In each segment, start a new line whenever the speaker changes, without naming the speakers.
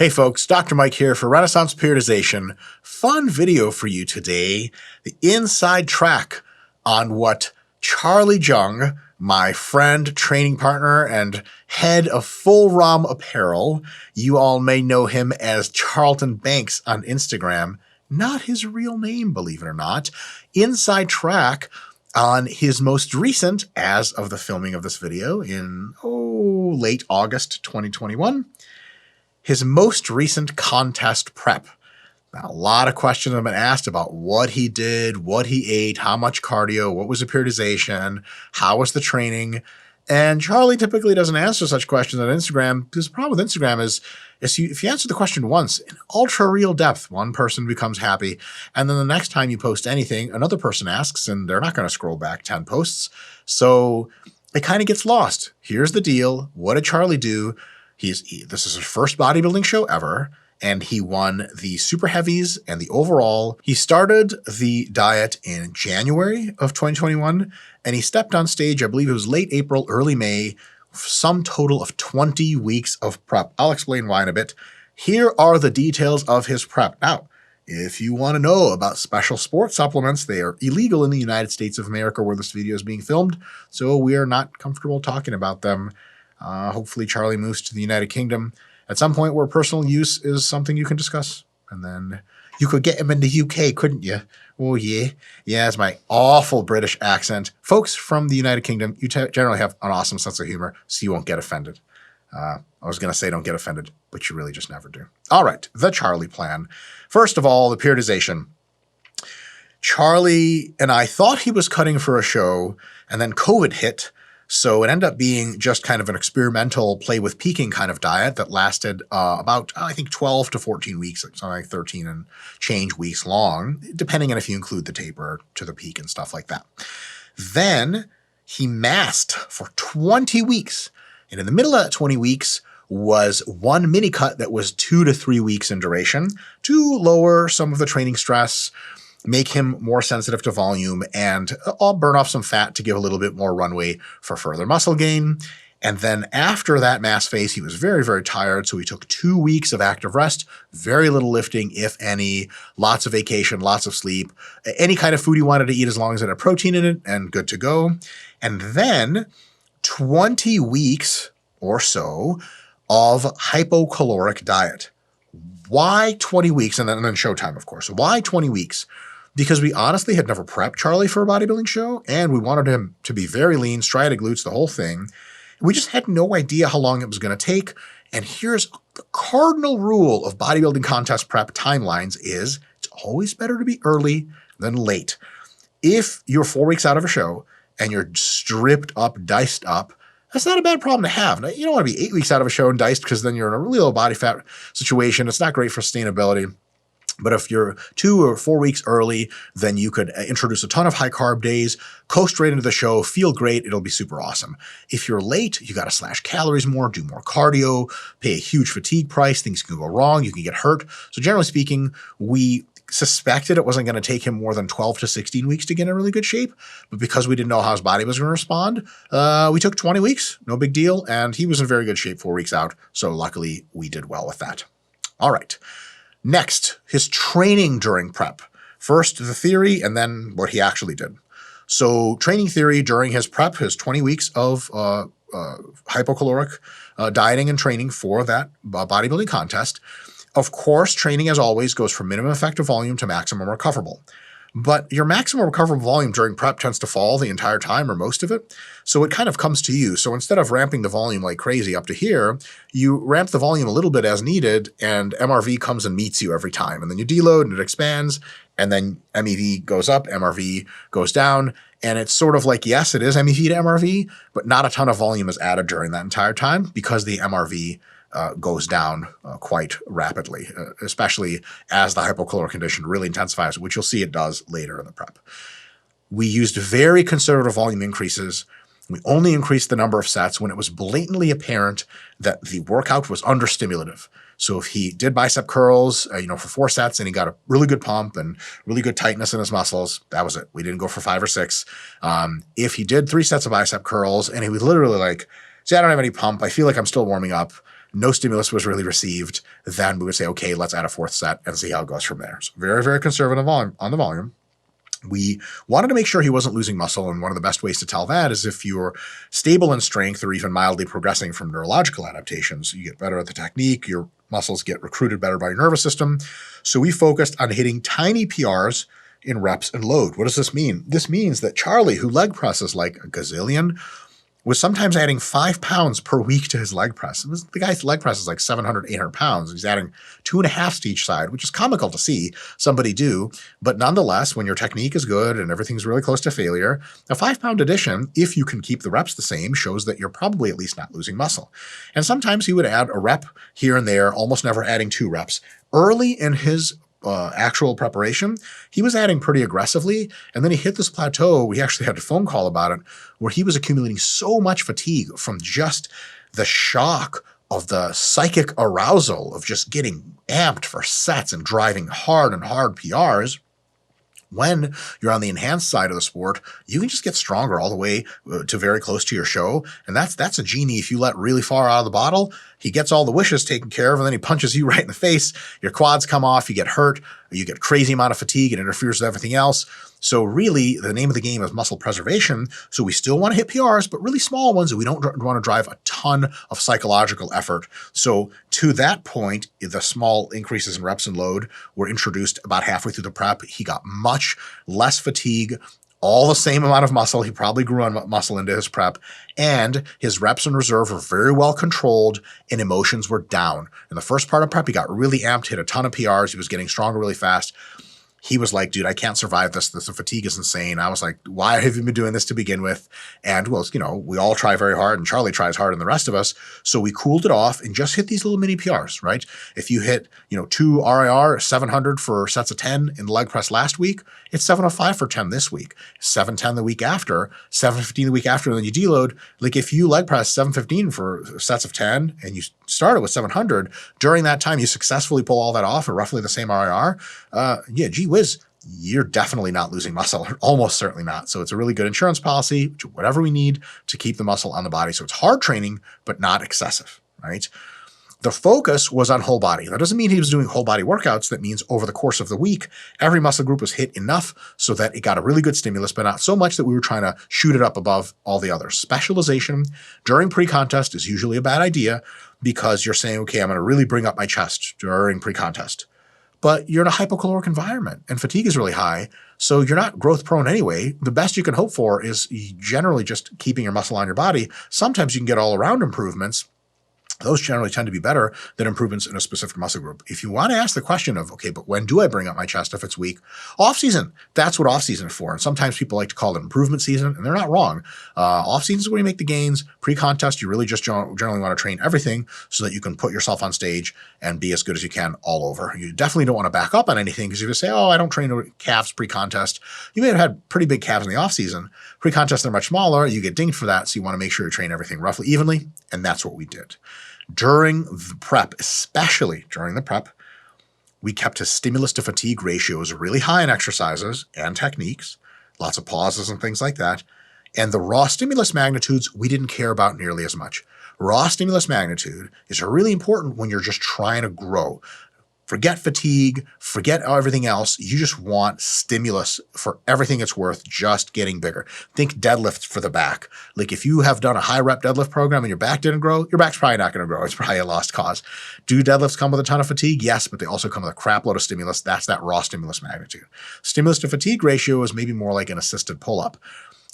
Hey folks, Dr. Mike here for Renaissance Periodization. Fun video for you today, the inside track on what Charlie Jung, my friend, training partner, and head of Full ROM Apparel, you all may know him as Charlton Banks on Instagram, not his real name, believe it or not, inside track on his most recent, as of the filming of this video in late August 2021, his most recent contest prep. Now, a lot of questions have been asked about what he did, what he ate, how much cardio, what was the periodization, how was the training. And Charlie typically doesn't answer such questions on Instagram because the problem with Instagram is if you answer the question once in ultra real depth, one person becomes happy. And then the next time you post anything, another person asks, and they're not going to scroll back 10 posts. So it kind of gets lost. Here's the deal. What did Charlie do? This is his first bodybuilding show ever, and he won the super heavies and the overall. He started the diet in January of 2021, and he stepped on stage, I believe it was late April, early May, some total of 20 weeks of prep. I'll explain why in a bit. Here are the details of his prep. Now, if you want to know about special sports supplements, they are illegal in the United States of America where this video is being filmed, so we are not comfortable talking about them. Hopefully Charlie moves to the United Kingdom at some point where personal use is something you can discuss. And then you could get him in the UK, couldn't you? Oh, yeah. Yeah, it's my awful British accent. Folks from the United Kingdom, you generally have an awesome sense of humor, so you won't get offended. I was going to say don't get offended, but you really just never do. All right, the Charlie plan. First of all, the periodization. Charlie and I thought he was cutting for a show, and then COVID hit. So it ended up being just kind of an experimental play with peaking kind of diet that lasted about, I think, 12 to 14 weeks, something like 13 and change weeks long, depending on if you include the taper to the peak and stuff like that. Then he masked for 20 weeks. And in the middle of that 20 weeks was one mini cut that was 2 to 3 weeks in duration to lower some of the training stress, make him more sensitive to volume, and I'll burn off some fat to give a little bit more runway for further muscle gain. And then after that mass phase, he was very, very tired. So he took 2 weeks of active rest, very little lifting, if any, lots of vacation, lots of sleep, any kind of food he wanted to eat as long as it had protein in it, and good to go. And then 20 weeks or so of hypocaloric diet. Why 20 weeks? And then showtime, of course. Why 20 weeks? Because we honestly had never prepped Charlie for a bodybuilding show, and we wanted him to be very lean, striated glutes, the whole thing. We just had no idea how long it was going to take. And here's the cardinal rule of bodybuilding contest prep timelines is it's always better to be early than late. If you're 4 weeks out of a show and you're stripped up, diced up, that's not a bad problem to have. Now, you don't want to be 8 weeks out of a show and diced because then you're in a really low body fat situation. It's not great for sustainability. But if you're 2 or 4 weeks early, then you could introduce a ton of high carb days, coast right into the show, feel great. It'll be super awesome. If you're late, you got to slash calories more, do more cardio, pay a huge fatigue price. Things can go wrong. You can get hurt. So generally speaking, we suspected it wasn't going to take him more than 12 to 16 weeks to get in really good shape. But because we didn't know how his body was going to respond, we took 20 weeks. No big deal. And he was in very good shape 4 weeks out. So luckily, we did well with that. All right. Next, his training during prep. First, the theory, and then what he actually did. So training theory during his prep, his 20 weeks of hypocaloric dieting and training for that bodybuilding contest. Of course, training, as always, goes from minimum effective volume to maximum recoverable. But your maximum recoverable volume during prep tends to fall the entire time or most of it. So it kind of comes to you. So instead of ramping the volume like crazy up to here, you ramp the volume a little bit as needed, and MRV comes and meets you every time. And then you deload and it expands, and then MEV goes up, MRV goes down. And it's sort of like, yes, it is MEV to MRV, but not a ton of volume is added during that entire time because the MRV goes down quite rapidly, especially as the hypocaloric condition really intensifies, which you'll see it does later in the prep. We used very conservative volume increases. We only increased the number of sets when it was blatantly apparent that the workout was understimulative. So if he did bicep curls, for 4 sets and he got a really good pump and really good tightness in his muscles, that was it. We didn't go for 5 or 6. If he did 3 sets of bicep curls and he was literally like, see, I don't have any pump. I feel like I'm still warming up. no stimulus was really received, then we would say, okay, let's add a fourth set and see how it goes from there. So very, very conservative on the volume. We wanted to make sure he wasn't losing muscle, and one of the best ways to tell that is if you're stable in strength or even mildly progressing from neurological adaptations. You get better at the technique, your muscles get recruited better by your nervous system. So we focused on hitting tiny PRs in reps and load. What does this mean? This means that Charlie, who leg presses like a gazillion, was sometimes adding 5 pounds per week to his leg press. The guy's leg press is like 700, 800 pounds. He's adding 2.5 to each side, which is comical to see somebody do. But nonetheless, when your technique is good and everything's really close to failure, a 5-pound addition, if you can keep the reps the same, shows that you're probably at least not losing muscle. And sometimes he would add a rep here and there, almost never adding 2 reps. Early in his actual preparation, he was adding pretty aggressively, and then he hit this plateau. We actually had a phone call about it, where he was accumulating so much fatigue from just the shock of the psychic arousal of just getting amped for sets and driving hard and hard PRs. When you're on the enhanced side of the sport, you can just get stronger all the way to very close to your show. And that's a genie. If you let really far out of the bottle, he gets all the wishes taken care of, and then he punches you right in the face. Your quads come off, you get hurt, you get crazy amount of fatigue, it interferes with everything else. So really, the name of the game is muscle preservation. So we still want to hit PRs, but really small ones, and we don't want to drive a ton of psychological effort. So to that point, the small increases in reps and load were introduced about halfway through the prep. He got much less fatigue, all the same amount of muscle. He probably grew on muscle into his prep, and his reps in reserve were very well controlled, and emotions were down. In the first part of prep, he got really amped, hit a ton of PRs. He was getting stronger really fast. He was like, dude, I can't survive this. The fatigue is insane. I was like, why have you been doing this to begin with? And well, we all try very hard, and Charlie tries harder than the rest of us. So we cooled it off and just hit these little mini PRs, right? If you hit, 2 RIR, 700 for sets of 10 in the leg press last week, it's 705 for 10 this week, 710 the week after, 715 the week after, and then you deload. Like if you leg press 715 for sets of 10 and you started with 700, during that time you successfully pull all that off at roughly the same RIR, gee whiz, you're definitely not losing muscle, almost certainly not. So it's a really good insurance policy, whatever we need to keep the muscle on the body. So it's hard training, but not excessive, right? The focus was on whole body. That doesn't mean he was doing whole body workouts. That means over the course of the week, every muscle group was hit enough so that it got a really good stimulus, but not so much that we were trying to shoot it up above all the others. Specialization during pre-contest is usually a bad idea because you're saying, okay, I'm going to really bring up my chest during pre-contest. But you're in a hypocaloric environment and fatigue is really high, so you're not growth prone anyway. The best you can hope for is generally just keeping your muscle on your body. Sometimes you can get all around improvements. Those generally tend to be better than improvements in a specific muscle group. If you want to ask the question of, okay, but when do I bring up my chest if it's weak? Off-season, that's what off-season is for. And sometimes people like to call it improvement season, and they're not wrong. Off-season is where you make the gains. Pre-contest, you really just generally want to train everything so that you can put yourself on stage and be as good as you can all over. You definitely don't want to back up on anything because if you say, oh, I don't train calves pre-contest, you may have had pretty big calves in the off-season. Pre-contest, they're much smaller. You get dinged for that, so you want to make sure you train everything roughly evenly, and that's what we did. During the prep, especially during the prep, we kept his stimulus to fatigue ratios really high in exercises and techniques, lots of pauses and things like that. And the raw stimulus magnitudes, we didn't care about nearly as much. Raw stimulus magnitude is really important when you're just trying to grow. Forget fatigue, forget everything else. You just want stimulus for everything it's worth, just getting bigger. Think deadlifts for the back. Like if you have done a high rep deadlift program and your back didn't grow, your back's probably not going to grow. It's probably a lost cause. Do deadlifts come with a ton of fatigue? Yes, but they also come with a crap load of stimulus. That's that raw stimulus magnitude. Stimulus to fatigue ratio is maybe more like an assisted pull-up.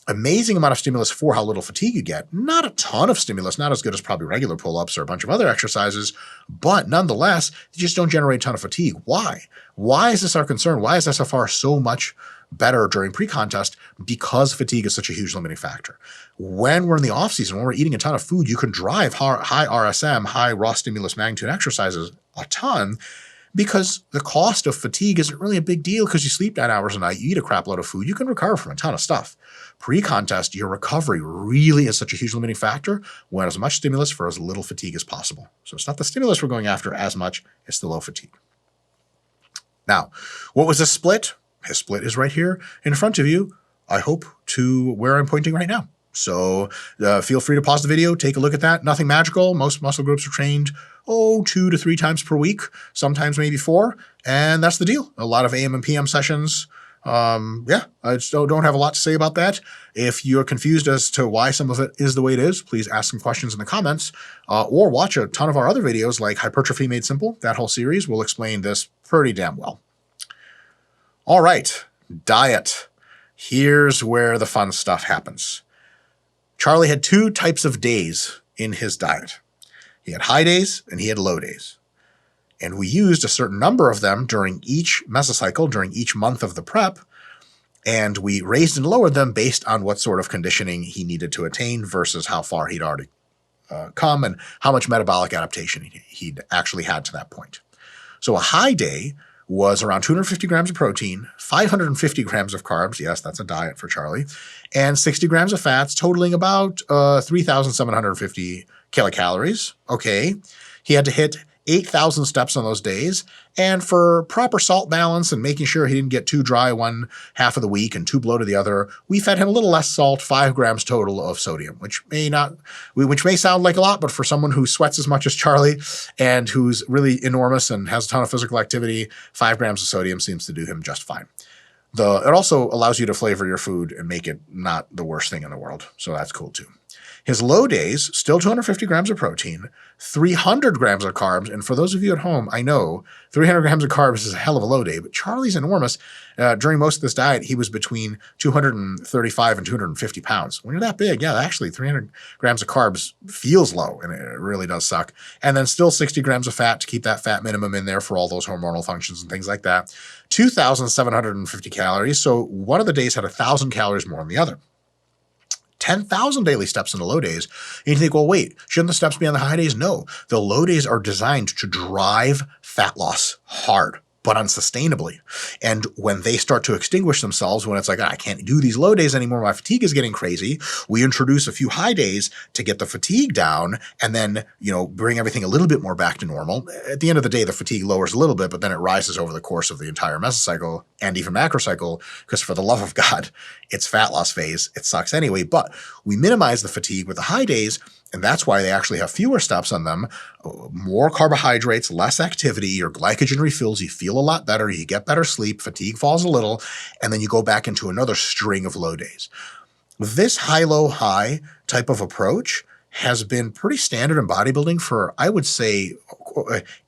Amazing amount of stimulus for how little fatigue you get. Not a ton of stimulus, not as good as probably regular pull-ups or a bunch of other exercises, but nonetheless, they just don't generate a ton of fatigue. Why? Why is this our concern? Why is SFR so much better during pre-contest? Because fatigue is such a huge limiting factor. When we're in the off-season, when we're eating a ton of food, you can drive high RSM, high raw stimulus magnitude exercises a ton, because the cost of fatigue isn't really a big deal because you sleep 9 hours a night, you eat a crap load of food, you can recover from a ton of stuff. Pre-contest, your recovery really is such a huge limiting factor when as much stimulus for as little fatigue as possible. So it's not the stimulus we're going after as much, it's the low fatigue. Now, what was his split? His split is right here in front of you, I hope, to where I'm pointing right now. So feel free to pause the video, take a look at that. Nothing magical. Most muscle groups are trained, 2 to 3 times per week, sometimes maybe 4. And that's the deal. A lot of AM and PM sessions. I just don't have a lot to say about that. If you're confused as to why some of it is the way it is, please ask some questions in the comments, or watch a ton of our other videos like Hypertrophy Made Simple. That whole series will explain this pretty damn well. All right, diet. Here's where the fun stuff happens. Charlie had 2 types of days in his diet. He had high days and he had low days. And we used a certain number of them during each mesocycle, during each month of the prep, and we raised and lowered them based on what sort of conditioning he needed to attain versus how far he'd already come and how much metabolic adaptation he'd actually had to that point. So a high day was around 250 grams of protein, 550 grams of carbs, yes, that's a diet for Charlie, and 60 grams of fats, totaling about 3,750 kilocalories. Okay, he had to hit 8,000 steps on those days, and for proper salt balance and making sure he didn't get too dry one half of the week and too bloated the other, we fed him a little less salt, 5 grams total of sodium, which may sound like a lot, but for someone who sweats as much as Charlie and who's really enormous and has a ton of physical activity, 5 grams of sodium seems to do him just fine. It also allows you to flavor your food and make it not the worst thing in the world, so that's cool too. His low days, still 250 grams of protein, 300 grams of carbs, and for those of you at home, I know 300 grams of carbs is a hell of a low day, but Charlie's enormous. During most of this diet, he was between 235 and 250 pounds. When you're that big, yeah, actually 300 grams of carbs feels low, and it really does suck. And then still 60 grams of fat to keep that fat minimum in there for all those hormonal functions and things like that. 2,750 calories, so one of the days had 1,000 calories more than the other. 10,000 daily steps in the low days. And you think, well, wait, shouldn't the steps be on the high days? No, the low days are designed to drive fat loss hard, but unsustainably. And when they start to extinguish themselves, when it's like, I can't do these low days anymore, my fatigue is getting crazy, we introduce a few high days to get the fatigue down and then, bring everything a little bit more back to normal. At the end of the day, the fatigue lowers a little bit, but then it rises over the course of the entire mesocycle and even macrocycle, because for the love of God, it's fat loss phase. It sucks anyway, but we minimize the fatigue with the high days. And that's why they actually have fewer steps on them, more carbohydrates, less activity, your glycogen refills, you feel a lot better, you get better sleep, fatigue falls a little, and then you go back into another string of low days. This high-low-high type of approach has been pretty standard in bodybuilding for, I would say,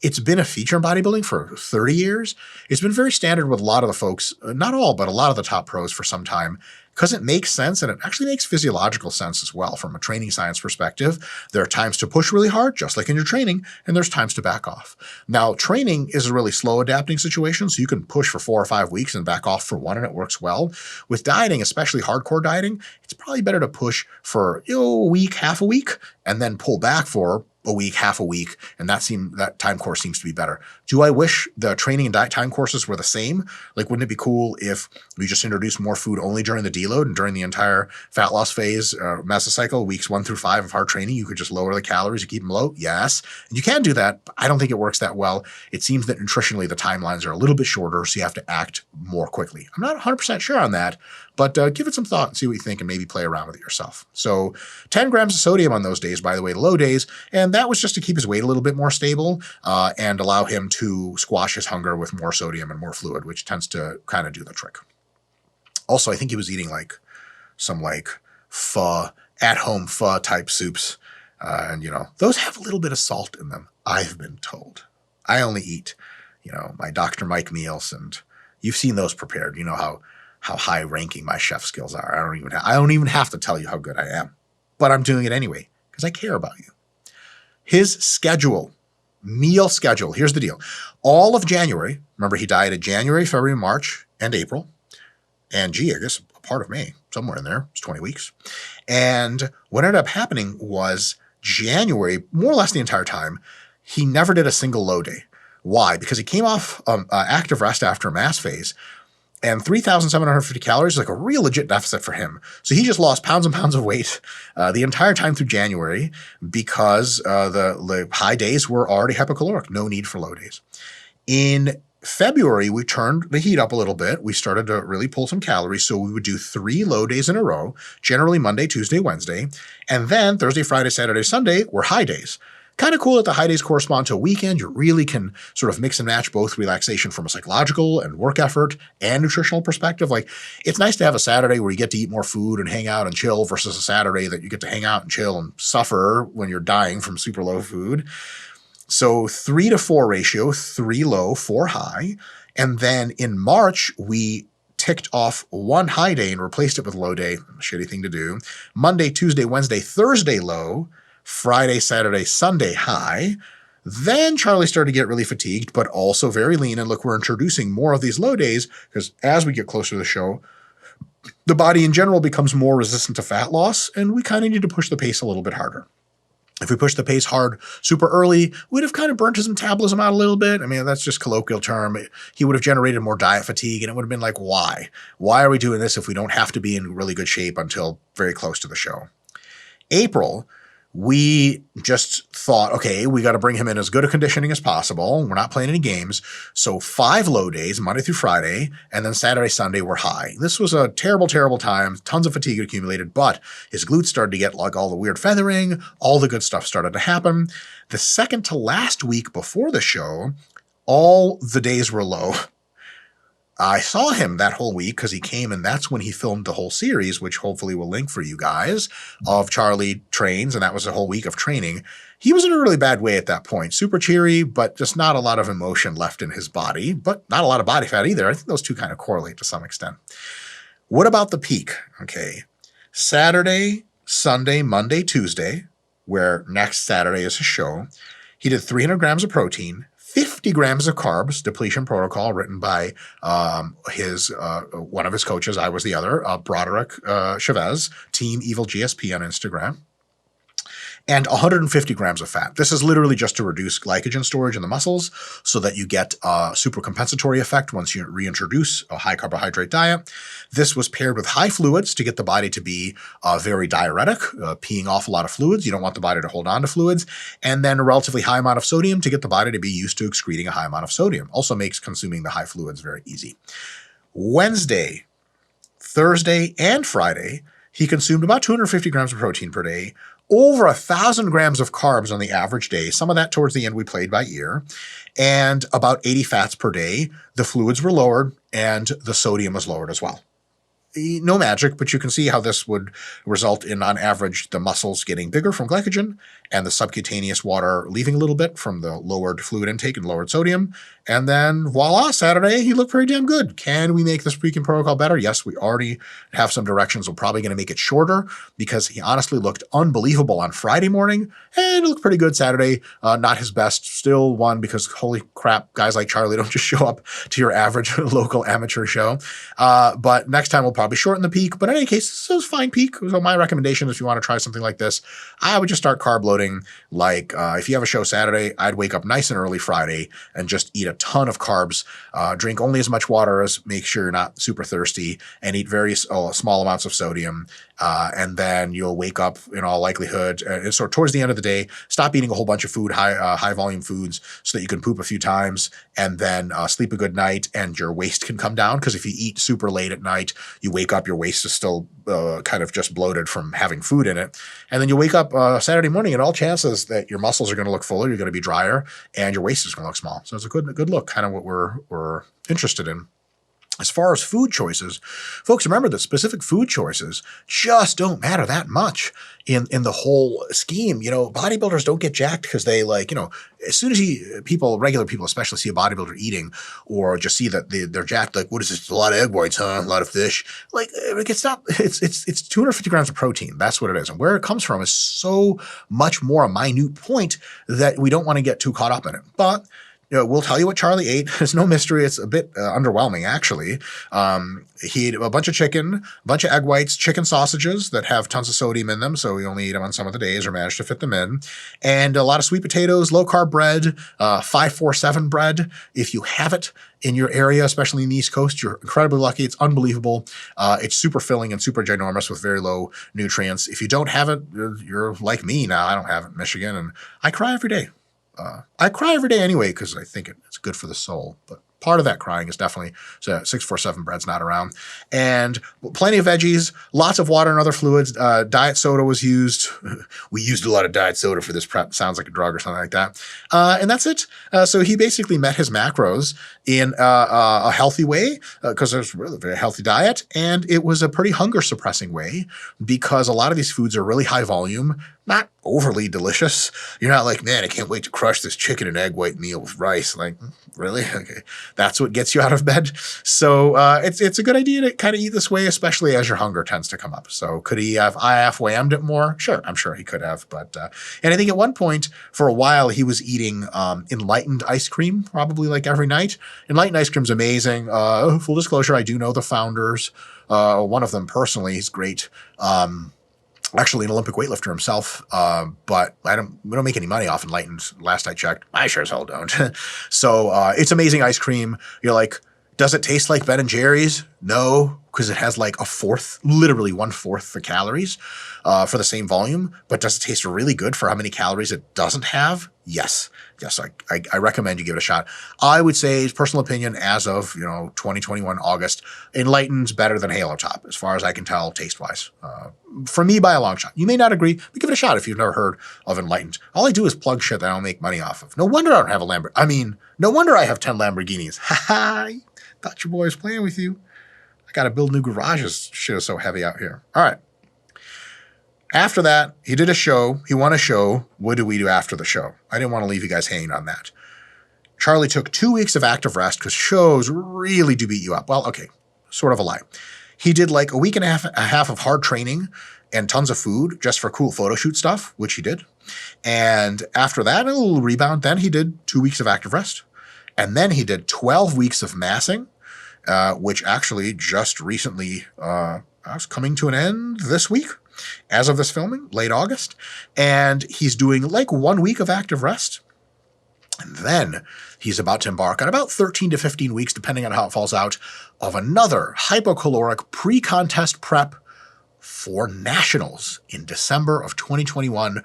it's been a feature in bodybuilding for 30 years. It's been very standard with a lot of the folks, not all, but a lot of the top pros for some time, because it makes sense, and it actually makes physiological sense as well from a training science perspective. There are times to push really hard, just like in your training, and there's times to back off. Now, training is a really slow adapting situation, so you can push for 4 or 5 weeks and back off for 1, and it works well. With dieting, especially hardcore dieting, it's probably better to push for a week, half a week, and then pull back for a week, half a week, and that time course seems to be better. Do I wish the training and diet time courses were the same? Like, wouldn't it be cool if we just introduced more food only during the deload and during the entire fat loss phase, mesocycle, weeks 1 through 5 of hard training, you could just lower the calories and keep them low? Yes. And you can do that, but I don't think it works that well. It seems that nutritionally the timelines are a little bit shorter, so you have to act more quickly. I'm not 100% sure on that, but give it some thought and see what you think and maybe play around with it yourself. So 10 grams of sodium on those days, by the way, the low days, and that was just to keep his weight a little bit more stable and allow him to squash his hunger with more sodium and more fluid, which tends to kind of do the trick. Also, I think he was eating some pho, at-home pho type soups. And those have a little bit of salt in them, I've been told. I only eat, my Dr. Mike meals, and you've seen those prepared. You know how high ranking my chef skills are. I don't even have to tell you how good I am, but I'm doing it anyway because I care about you. His meal schedule, here's the deal. All of January, remember he dieted January, February, March, and April, and I guess a part of May, somewhere in there, it's 20 weeks. And what ended up happening was January, more or less the entire time, he never did a single low day. Why? Because he came off active rest after a mass phase, and 3,750 calories is like a real legit deficit for him. So he just lost pounds and pounds of weight the entire time through January because the high days were already hypocaloric, no need for low days. In February, we turned the heat up a little bit. We started to really pull some calories. So we would do 3 low days in a row, generally Monday, Tuesday, Wednesday. And then Thursday, Friday, Saturday, Sunday were high days. Kind of cool that the high days correspond to a weekend. You really can sort of mix and match both relaxation from a psychological and work effort and nutritional perspective. Like, it's nice to have a Saturday where you get to eat more food and hang out and chill versus a Saturday that you get to hang out and chill and suffer when you're dying from super low food. So 3 to 4 ratio, 3 low, 4 high. And then in March, we ticked off 1 high day and replaced it with low day. Shitty thing to do. Monday, Tuesday, Wednesday, Thursday low. Friday, Saturday, Sunday high. Then Charlie started to get really fatigued, but also very lean. And look, we're introducing more of these low days because as we get closer to the show, the body in general becomes more resistant to fat loss, and we kind of need to push the pace a little bit harder. If we pushed the pace hard super early, we'd have kind of burnt his metabolism out a little bit. I mean, that's just colloquial term. He would have generated more diet fatigue, and it would have been like, why? Why are we doing this if we don't have to be in really good shape until very close to the show? April, we just thought, okay, we got to bring him in as good a conditioning as possible. We're not playing any games. So 5 low days, Monday through Friday, and then Saturday, Sunday were high. This was a terrible, terrible time. Tons of fatigue accumulated, but his glutes started to get like all the weird feathering. All the good stuff started to happen. The second to last week before the show, all the days were low. I saw him that whole week because he came, and that's when he filmed the whole series, which hopefully we'll link for you guys, of Charlie Trains, and that was a whole week of training. He was in a really bad way at that point. Super cheery, but just not a lot of emotion left in his body, but not a lot of body fat either. I think those two kind of correlate to some extent. What about the peak? Okay. Saturday, Sunday, Monday, Tuesday, where next Saturday is his show, he did 300 grams of protein, 50 grams of carbs, depletion protocol written by one of his coaches. I was the other, Broderick Chavez, Team Evil GSP on Instagram. And 150 grams of fat. This is literally just to reduce glycogen storage in the muscles so that you get a super compensatory effect once you reintroduce a high carbohydrate diet. This was paired with high fluids to get the body to be very diuretic, peeing off a lot of fluids. You don't want the body to hold on to fluids. And then a relatively high amount of sodium to get the body to be used to excreting a high amount of sodium. Also makes consuming the high fluids very easy. Wednesday, Thursday, and Friday, he consumed about 250 grams of protein per day, over 1,000 grams of carbs on the average day. Some of that towards the end we played by ear, and about 80 fats per day. The fluids were lowered and the sodium was lowered as well. No magic, but you can see how this would result in, on average, the muscles getting bigger from glycogen and the subcutaneous water leaving a little bit from the lowered fluid intake and lowered sodium. And then voila, Saturday, he looked pretty damn good. Can we make this pre-can protocol better? Yes, we already have some directions. We're probably going to make it shorter because he honestly looked unbelievable on Friday morning and it looked pretty good Saturday. Not his best, still won because holy crap, guys like Charlie don't just show up to your average local amateur show. But next time we'll probably shorten the peak. But in any case, this is a fine peak. So my recommendation, if you want to try something like this, I would just start carb loading. Like if you have a show Saturday, I'd wake up nice and early Friday and just eat a ton of carbs, drink only as much water as make sure you're not super thirsty, and eat very small amounts of sodium. And then you'll wake up in all likelihood. So towards the end of the day, stop eating a whole bunch of food, high volume foods, so that you can poop a few times and then sleep a good night and your waist can come down. Because if you eat super late at night, you wake up, your waist is still kind of just bloated from having food in it. And then you wake up Saturday morning and all chances that your muscles are going to look fuller, you're going to be drier, and your waist is going to look small. So it's a good look, kind of what we're interested in. As far as food choices, folks, remember that specific food choices just don't matter that much in the whole scheme. You know, bodybuilders don't get jacked because they as soon as regular people especially see a bodybuilder eating or just see that they're jacked, like, what is this? A lot of egg whites, huh? A lot of fish. Like, it's 250 grams of protein. That's what it is. And where it comes from is so much more a minute point that we don't want to get too caught up in it. But we'll tell you what Charlie ate. It's no mystery. It's a bit underwhelming, actually. He ate a bunch of chicken, a bunch of egg whites, chicken sausages that have tons of sodium in them, so we only eat them on some of the days or manage to fit them in, and a lot of sweet potatoes, low-carb bread, 547 bread. If you have it in your area, especially in the East Coast, you're incredibly lucky. It's unbelievable. It's super filling and super ginormous with very low nutrients. If you don't have it, you're like me now. I don't have it in Michigan, and I cry every day. I cry every day anyway because I think it's good for the soul. But part of that crying is definitely 647 bread's not around. And plenty of veggies, lots of water and other fluids. Diet soda was used. We used a lot of diet soda for this prep. Sounds like a drug or something like that. And that's it. So he basically met his macros in a healthy way because there's really a very healthy diet. And it was a pretty hunger suppressing way because a lot of these foods are really high volume, not overly delicious. You're not like, man, I can't wait to crush this chicken and egg white meal with rice. Like, really? Okay. That's what gets you out of bed. So it's a good idea to kind of eat this way, especially as your hunger tends to come up. So could he have IFWAM'd it more? Sure. I'm sure he could have. But and I think at one point for a while he was eating Enlightened ice cream, probably like every night. Enlightened ice cream's amazing. Full disclosure, I do know the founders. One of them personally, he's great. Actually an Olympic weightlifter himself, but we don't make any money off Enlightened. Last I checked, I sure as hell don't. So it's amazing ice cream. You're like, does it taste like Ben & Jerry's? No, because it has like literally 1/4 the calories for the same volume. But does it taste really good for how many calories it doesn't have? Yes. Yes, I recommend you give it a shot. I would say, personal opinion, as of 2021 August, Enlightened's better than Halo Top, as far as I can tell, taste-wise. For me, by a long shot. You may not agree, but give it a shot if you've never heard of Enlightened. All I do is plug shit that I don't make money off of. No wonder I don't have a Lamborghini. I mean, no wonder I have 10 Lamborghinis. Ha ha! Thought your boy was playing with you. I got to build new garages. Shit is so heavy out here. All right. After that, he did a show. He won a show. What did we do after the show? I didn't want to leave you guys hanging on that. Charlie took 2 weeks of active rest because shows really do beat you up. Well, okay, sort of a lie. He did like a week and a half of hard training and tons of food just for cool photo shoot stuff, which he did. And after that, a little rebound. Then he did 2 weeks of active rest. And then he did 12 weeks of massing, which actually just recently is coming to an end this week. As of this filming, late August, and he's doing like 1 week of active rest. And then he's about to embark on about 13 to 15 weeks, depending on how it falls out, of another hypocaloric pre-contest prep for nationals in December of 2021.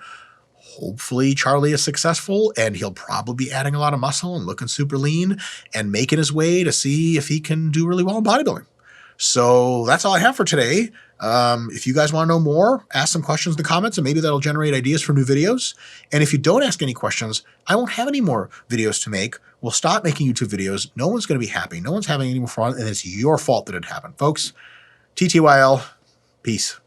Hopefully Charlie is successful and he'll probably be adding a lot of muscle and looking super lean and making his way to see if he can do really well in bodybuilding. So that's all I have for today. If you guys want to know more, ask some questions in the comments and maybe that'll generate ideas for new videos. And if you don't ask any questions, I won't have any more videos to make. We'll stop making YouTube videos. No one's going to be happy. No one's having any more fun, and it's your fault that it happened. Folks, TTYL, peace.